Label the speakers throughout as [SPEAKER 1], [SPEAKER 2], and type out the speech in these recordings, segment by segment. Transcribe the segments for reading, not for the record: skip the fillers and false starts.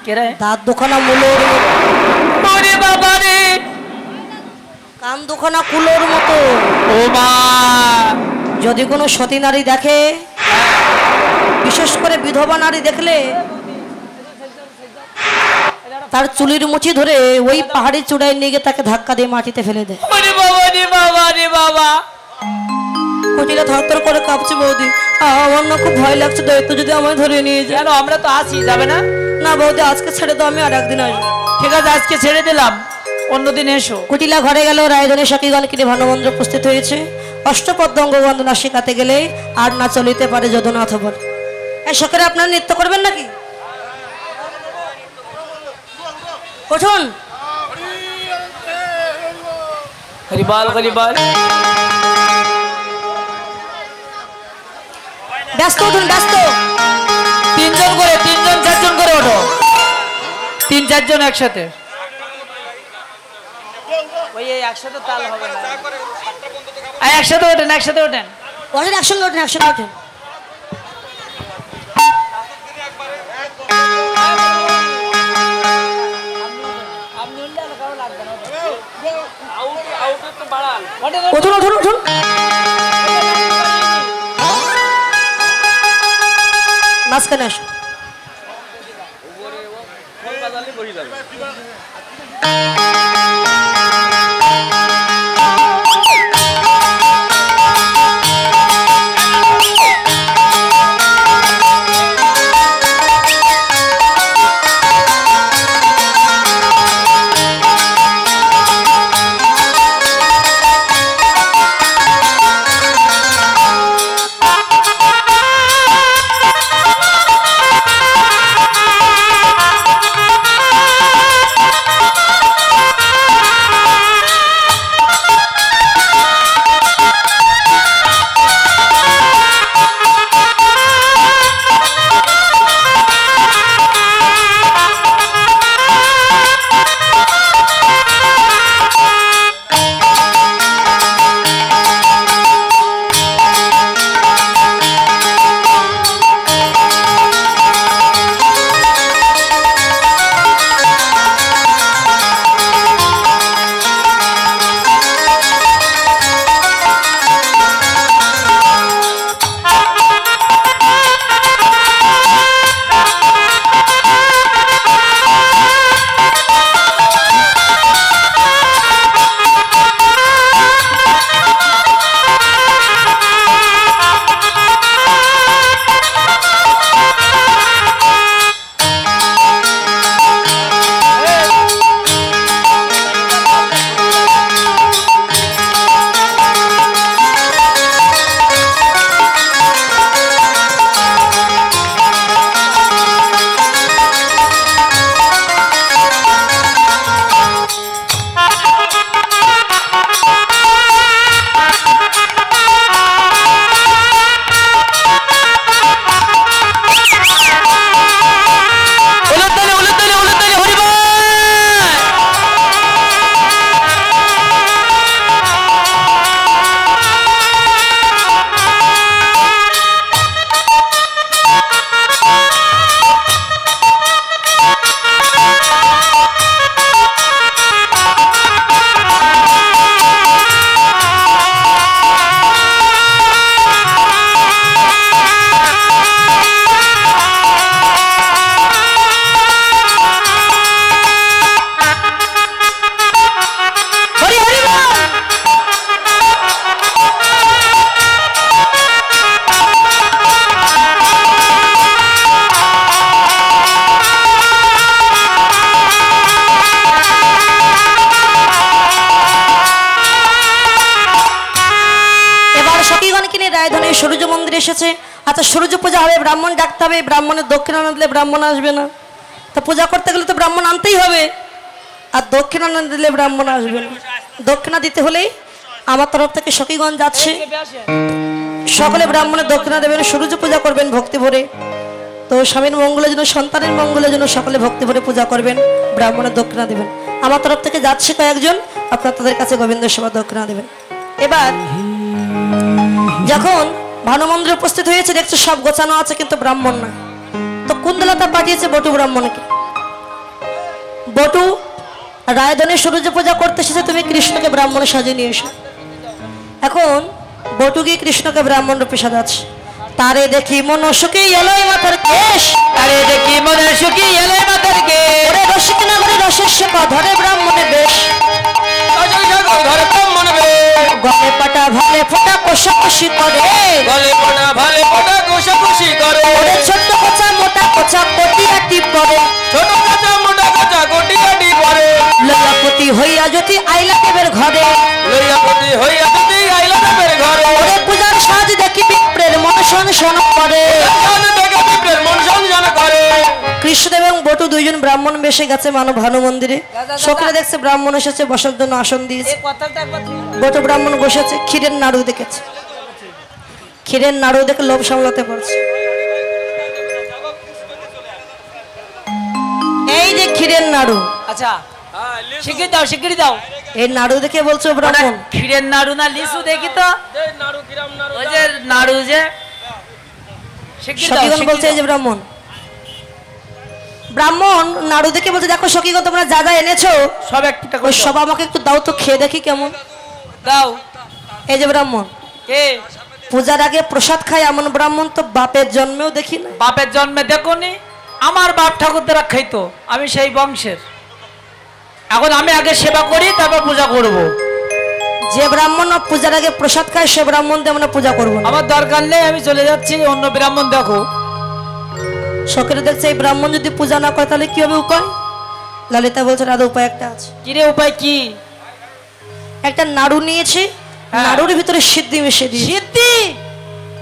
[SPEAKER 1] দাঁত দুখানা মুলোর
[SPEAKER 2] ওরে বাবা রে,
[SPEAKER 1] কান দুখানা কুলোর মতো।
[SPEAKER 2] ও মা,
[SPEAKER 1] যদি কোনো সতী নারী দেখে, বিশেষ করে বিধবা নারী দেখলে তার চুলির মুঠি ধরে ওই পাহাড়ি চূড়ায় নিয়ে গিয়ে তাকে ধাক্কা দিয়ে মাটিতে ফেলে দেয়।
[SPEAKER 2] ওরে বাবা রে বাবা রে বাবা।
[SPEAKER 1] কটিরা থরথর করে কাঁপছে। বৌদি আমার না খুব ভয় লাগছে, দায়িত্ব যদি আমায় ধরে নিয়ে যায়।
[SPEAKER 2] কেন, আমরা তো আছি, যাবে না?
[SPEAKER 1] না বৌদি, আজকে ছেড়ে দাও, আমি আর একদিন আসবো।
[SPEAKER 2] ঠিক আছে, আজকে ছেড়ে দিলাম, অন্যদিন এসো।
[SPEAKER 1] কুটিলা ঘরে গেল, রায়ধনী সখীগণ কিনে ভানুমন্ত্র উপস্থিত হয়েছে। অষ্টপদ্য অঙ্গবন্দনা শেখাতে গেলে আর না চলিতে পারে যদুনাথ বল। এই সখীরা আপনারা নৃত্য করবেন নাকি? উঠুন।
[SPEAKER 2] হরিবল হরিবল।
[SPEAKER 1] ব্যস্ত উঠুন, ব্যস্ত।
[SPEAKER 2] তিনজন করে, তিনজন চারজন করে ওঠো, তিন চারজন একসাথে। ওই একসাথে তাল হবে না, একসাথে ওঠেন, একসাথে ওঠেন।
[SPEAKER 1] ওঠেন, একসঙ্গে ওঠেন, একসঙ্গে ওঠেন। উঠুন উঠুন উঠুন। মাঝখানে আসুন। সূর্য মন্দির এসেছে। আচ্ছা, সূর্য পূজা হবে, ব্রাহ্মণ ডাকতে হবে। ব্রাহ্মণের দক্ষিণা না দিলে ব্রাহ্মণ আসবে না। তো পূজা করতে গেলে তো ব্রাহ্মণ আনতেই হবে, আর দক্ষিণা না দিলে ব্রাহ্মণ আসবে না। দক্ষিণা দিতে হলেই আমার তরফ থেকে সখীগণ যাচ্ছে, সকলে ব্রাহ্মণের দক্ষিণা দেবেন, সূর্য পূজা করবেন ভক্তি ভরে। তো স্বামীর মঙ্গলের জন্য, সন্তানের মঙ্গলের জন্য সকলে ভক্তি ভরে পূজা করবেন, ব্রাহ্মণের দক্ষিণা দেবেন। আমার তরফ থেকে যাচ্ছে কয়েকজন, আপনার তাদের কাছে গোবিন্দ সেবা দক্ষিণা দেবেন। এবার যখন ভানুমন্দিরে উপস্থিত হয়েছে, দেখছে সব গোছানো আছে কিন্তু ব্রাহ্মণ না। তো কুন্দলতা পাঠিয়েছে বটু ব্রাহ্মণকে, বটু রায়ধনের সূর্য পূজা করতে এসেছে, তুমি কৃষ্ণকে ব্রাহ্মণ সাজিয়ে নিয়ে এসো। এখন বটু গিয়ে কৃষ্ণকে ব্রাহ্মণ রূপে সাজাচ্ছে। তারে দেখি মন সুখী এলোই মাথার কেশ,
[SPEAKER 2] আরে দেখি মনে সুখী এলে মাতার কে
[SPEAKER 1] ওরে রসিক নগরে রসের শেখা ধরে ব্রাহ্মণে বেশ,
[SPEAKER 2] ঘরে ব্রাহ্মণ বে
[SPEAKER 1] গলে পাটা ভালে ফোটা কষাকষি করে,
[SPEAKER 2] গলে পড়া ভালে পড়া কোষাকুষি করে
[SPEAKER 1] ওরে ছোট্ট কোচা মোটা কোচা পটিয়া টিপ করে,
[SPEAKER 2] ছোট কাঁচা মোটা কাঁচা কোটি কাটি পরে
[SPEAKER 1] ললাপতি হইয়া যদি আইলা দেবের ঘরে,
[SPEAKER 2] লইয়াপতি হইয়া যদি আইলা দেবের ঘরে
[SPEAKER 1] ওরে পূজার সাজ দেখি বিপ্রের মন সন করে।
[SPEAKER 2] জানে দেখে বিপ্রের মন সংযান করে
[SPEAKER 1] কৃষ্ণদেব এবং বটু দুইজন ব্রাহ্মণ বেশে গেছে ভানু মন্দিরে। সকলে দেখছে ব্রাহ্মণ এসেছে, বসার জন্য আসন দিয়েছে। বটু ব্রাহ্মণ বসেছে, ক্ষীরের নাড়ু দেখেছে। ক্ষীরের নাড়ু দেখে লোভ সামলাতে পারছে। এই যে ক্ষীরের নাড়ু,
[SPEAKER 2] আচ্ছা শিখিয়ে দাও শিখিয়ে দাও
[SPEAKER 1] এই নাড়ু দেখে বলছো ব্রাহ্মণ
[SPEAKER 2] ক্ষীরের নাড়ু না লিচু দেখি তো ওই যে নাড়ু যে শিখিয়ে দাও
[SPEAKER 1] সখীগণ বলছে এই যে ব্রাহ্মণ ব্রাহ্মণ নাড়ু দেখে বলছে দেখো সখীগণ তোমরা যা যা এনেছো
[SPEAKER 2] সব একটা
[SPEAKER 1] ওই সব আমাকে একটু দাও তো, খেয়ে দেখি কেমন।
[SPEAKER 2] দাও
[SPEAKER 1] এই যে ব্রাহ্মণ
[SPEAKER 2] কে
[SPEAKER 1] পূজার আগে প্রসাদ খায় এমন ব্রাহ্মণ তো বাপের জন্মেও দেখি না।
[SPEAKER 2] বাপের জন্মে দেখোনি, আমার বাপ ঠাকুর দ্বারা খাইতো, আমি সেই বংশের। এখন আমি আগে সেবা করি তারপর পূজা করব।
[SPEAKER 1] যে ব্রাহ্মণ পূজার আগে প্রসাদ খায় সে ব্রাহ্মণ দিয়ে আমরা পূজা করবো না।
[SPEAKER 2] আমার দরকার নেই, আমি চলে যাচ্ছি, অন্য ব্রাহ্মণ দেখো।
[SPEAKER 1] শখের দেখছে এই ব্রাহ্মণ যদি পূজা না করে তাহলে কি হবে উপায়? ললিতা বলছে রাধা উপায় একটা আছে।
[SPEAKER 2] কিরে উপায় কি?
[SPEAKER 1] একটা নাড়ু নিয়েছে,
[SPEAKER 2] হ্যাঁ।
[SPEAKER 1] নাড়ুর ভিতরে সিদ্ধি মিশিয়ে দিয়েছে।
[SPEAKER 2] সিদ্ধি?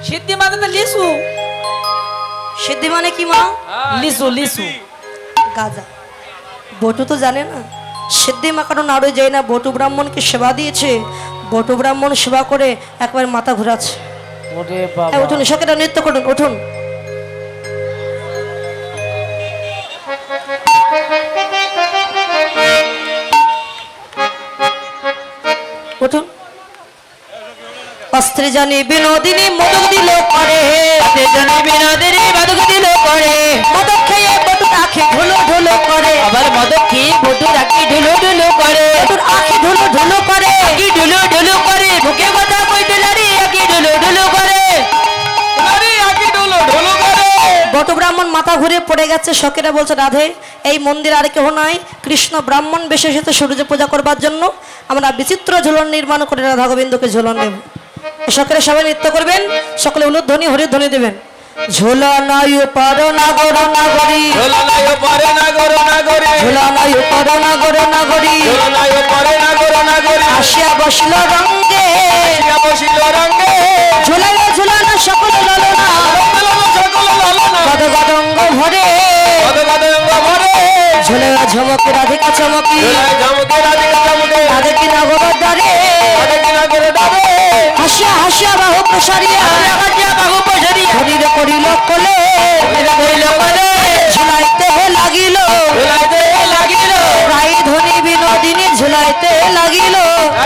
[SPEAKER 2] সিদ্ধি মানে তো লিচু।
[SPEAKER 1] সিদ্ধি মানে কি মা?
[SPEAKER 2] লিচু লিচু
[SPEAKER 1] গাজা। বটু তো জানে না সিদ্ধি মাখানো নাড়ু যায় না। বটু ব্রাহ্মণকে সেবা দিয়েছে, বটু ব্রাহ্মণ সেবা করে একবার মাথা ঘোরাচ্ছে।
[SPEAKER 2] ওরে
[SPEAKER 1] এই
[SPEAKER 2] বাবা,
[SPEAKER 1] উঠুন, শখেরা নৃত্য করুন, উঠুন। উঠুন। অস্ত্রে জানি বিনোদিনী মদক দিল করে,
[SPEAKER 2] জানি বিনোদিনী মাদক দিল করে,
[SPEAKER 1] মদক খেয়ে বটু আখি ঢুলো ঢুলো করে,
[SPEAKER 2] আবার মদক খেয়ে বটু রাখি ঢুলু ঢুলু করে,
[SPEAKER 1] বটুর আখি ঢুলো ঢুলো করে,
[SPEAKER 2] কি ঢুলু ঢুলু করে, মুখে কথা কইতে লারি আকি ঢুলু ঢুলু করে, লারি আকি ঢুলু ঢুলু করে।
[SPEAKER 1] বটু ব্রাহ্মণ মাথা ঘুরে পড়ে গেছে। শখেরা বলছে রাধে এই মন্দির আর কেউ নাই, কৃষ্ণ ব্রাহ্মণ বেশে এসেছে সূর্য পূজা করবার জন্য। আমরা বিচিত্র ঝুলন নির্মাণ করে রাধা গোবিন্দকে ঝুলন দেব। শখেরা সবাই নৃত্য করবেন, সকলে উলুধ্বনি হরিধ্বনি দেবেন। ঝুলনায় পর নাগর নাগরী,
[SPEAKER 2] ঝুলনায় পরে নাগর নাগরী,
[SPEAKER 1] ঝুলনায় পর নাগর নাগরী,
[SPEAKER 2] ঝুলনায় পরে নাগর নাগরী,
[SPEAKER 1] আসিয়া বসল রঙ্গে,
[SPEAKER 2] আসিয়া বসিল রঙ্গে,
[SPEAKER 1] ঝুলাইয়া ঝুলানো সকল ললনা,
[SPEAKER 2] সকল লালনা,
[SPEAKER 1] গদ গদঙ্গ ভরে,
[SPEAKER 2] গদ গদ অঙ্গ ভরে,
[SPEAKER 1] ঝুলাইয়া ঝমকে রাধিকা চমকি,
[SPEAKER 2] ঝুলায় ঝমকে রাধিকা চমকে,
[SPEAKER 1] রাধে কি নগর দ্বারে,
[SPEAKER 2] রাধিকা নগর দ্বারে,
[SPEAKER 1] হাসিয়া হাসিয়া বাহু প্রসারিয়া,
[SPEAKER 2] হাসিয়া বাহু প্রসারিয়া,
[SPEAKER 1] হরির করিল কোলে,
[SPEAKER 2] করিল কোলে,
[SPEAKER 1] ঝুলাইতে লাগিল,
[SPEAKER 2] ঝুলাইতে লাগিল,
[SPEAKER 1] প্রায় ধনী বিনোদিনী ঝুলাইতে লাগিল।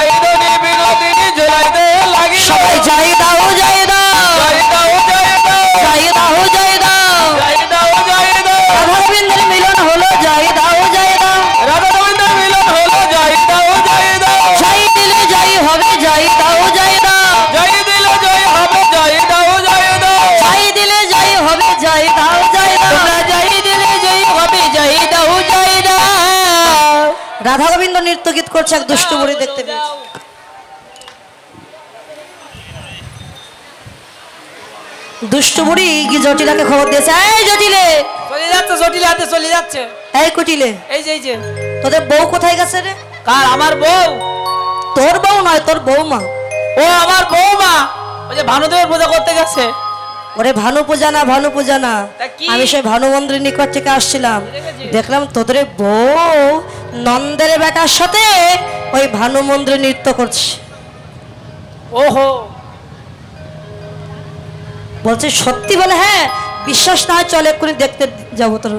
[SPEAKER 2] এই ধনী বিনোদিনী ঝুলাইতে লাগিল।
[SPEAKER 1] সবাই যাই দাও যাই দাও,
[SPEAKER 2] জয় দাও জয় দাও,
[SPEAKER 1] যাই দাও যাই দাও,
[SPEAKER 2] জয় দাও জয় দাও,
[SPEAKER 1] রাধা গোবিন্দের মিলন হলো, যাই দাও যাই দাও,
[SPEAKER 2] রাধা গোবিন্দের মিলন হলো, জয় দাও জয় দাও,
[SPEAKER 1] যাই দিলে যাই হবে, যাই দাও যাই দাও,
[SPEAKER 2] জয় দিলে জয় হবে, জয় দাও জয় দাও,
[SPEAKER 1] যাই দিলে যাই হবে, যাই দাও যাই দাও।
[SPEAKER 2] তোমরা জয় দিলে জয় হবে, জয় দাও জয় দাও।
[SPEAKER 1] রাধা গোবিন্দ নৃত্য গীত করছে, এক দুষ্ট বুড়ি দেখতে পেয়েছে। দুষ্ট বুড়ি কি জটিলাকে খবর দিয়েছে, এই জটিলে,
[SPEAKER 2] চলে যাচ্ছে, জটিল হাতে চলে যাচ্ছে।
[SPEAKER 1] এই কুটিলে,
[SPEAKER 2] এই যে এই যে,
[SPEAKER 1] তোদের বউ কোথায় গেছে রে?
[SPEAKER 2] কার? আমার বউ?
[SPEAKER 1] তোর বউ নয়, তোর বৌমা।
[SPEAKER 2] ও আমার বৌমা, ওই যে ভানুদেবের পূজা করতে গেছে।
[SPEAKER 1] ওরে ভানু পূজা না, ভানু পূজা না,
[SPEAKER 2] তা কি?
[SPEAKER 1] আমি সেই ভানু মন্দিরের নিকট থেকে আসছিলাম, দেখলাম তোদের বউ নন্দের বেটার সাথে ওই ভানু মন্দিরে নৃত্য করছে।
[SPEAKER 2] ওহো,
[SPEAKER 1] বলছে সত্যি? বলে হ্যাঁ, বিশ্বাস না হয় চল এক্ষুনি দেখতে যাবো তোর।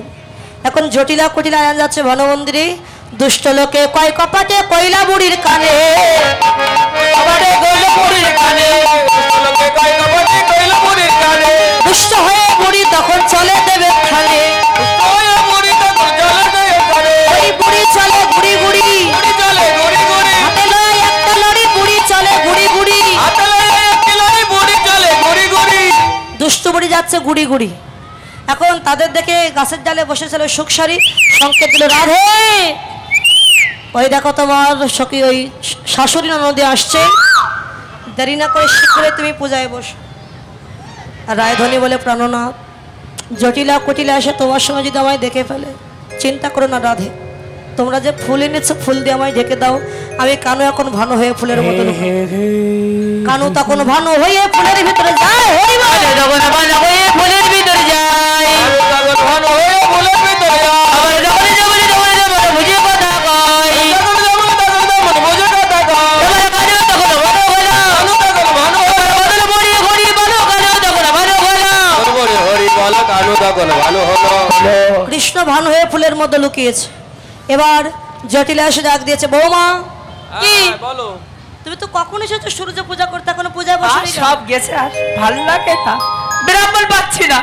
[SPEAKER 1] এখন জটিলা কুটিলা আয়া যাচ্ছে ভানু মন্দিরে। দুষ্ট লোকে কয় কপাটে কইলা বুড়ির কানে,
[SPEAKER 2] কপাটে কইলা বুড়ির কানে, লোকে কয় কপাটে কইলা বুড়ির কানে,
[SPEAKER 1] দুষ্ট হয়ে বুড়ি তখন চলে দেবে খানে,
[SPEAKER 2] ওই বুড়ি তখন চলে দেবে ঘরে,
[SPEAKER 1] ওই বুড়ি দুষ্টুবড়ি যাচ্ছে গুড়ি গুড়ি। এখন তাদের দেখে গাছের ডালে বসেছিল সুখসারি, সংকেত দিল রাধে ওই দেখো তোমার সখী ওই শাশুড়ি নদী আসছে, দেরি না করে শীঘ্রই তুমি পূজায় বসো। আর রায়ধনী বলে প্রাণনাথ জটিলা কুটিলা এসে তোমার সঙ্গে যদি আমায় দেখে ফেলে, চিন্তা করো না রাধে, তোমরা যে ফুল এনেছো ফুল দিয়ে আমায় ঢেকে দাও, আমি কানু এখন ভানু হয়ে ফুলের মতো কানু তখন ভানু হয়ে ফুলের ভিতরে যায়। ফুলের ভিতরে যায় কৃষ্ণ ভানু হয়ে ফুলের মধ্যে লুকিয়েছে। এবার জটিলা এসে ডাক দিয়েছে, বৌমা কি
[SPEAKER 2] বলো।
[SPEAKER 1] তুমি তো কখন এসেছো সূর্য পূজা করতে, এখনো পূজায় বসে
[SPEAKER 2] সব গেছে, আর ভালো লাগে না, ব্রাহ্মণ পাচ্ছি না।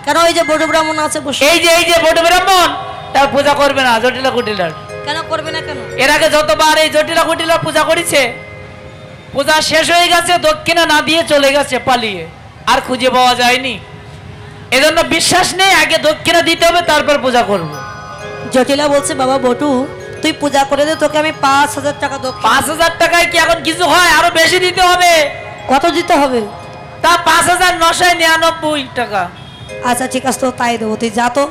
[SPEAKER 1] কেন? ওই যে বড় ব্রাহ্মণ আছে বসে,
[SPEAKER 2] এই যে বড় ব্রাহ্মণ, তার পূজা করবে না জটিলা কুটিলার।
[SPEAKER 1] কেন করবে না? কেন?
[SPEAKER 2] এর আগে যতবার এই জটিলা কুটিলার পূজা করেছে, পূজা শেষ হয়ে গেছে, দক্ষিণা না দিয়ে চলে গেছে পালিয়ে, আর খুঁজে পাওয়া যায়নি। এজন্য বিশ্বাস নেই, আগে দক্ষিণা দিতে হবে তারপর পূজা করব।
[SPEAKER 1] জটিলা বলছে, বাবা বটু তুই পূজা করে দে, তোকে আমি 5,000 টাকা দেব।
[SPEAKER 2] 5,000 টাকায় কি এখন কিছু হয়? আরো বেশি দিতে হবে।
[SPEAKER 1] কত দিতে হবে?
[SPEAKER 2] তা 5,999 টাকা।
[SPEAKER 1] আচ্ছা ঠিক আছে, তো তাই দেবো, তুই যা তো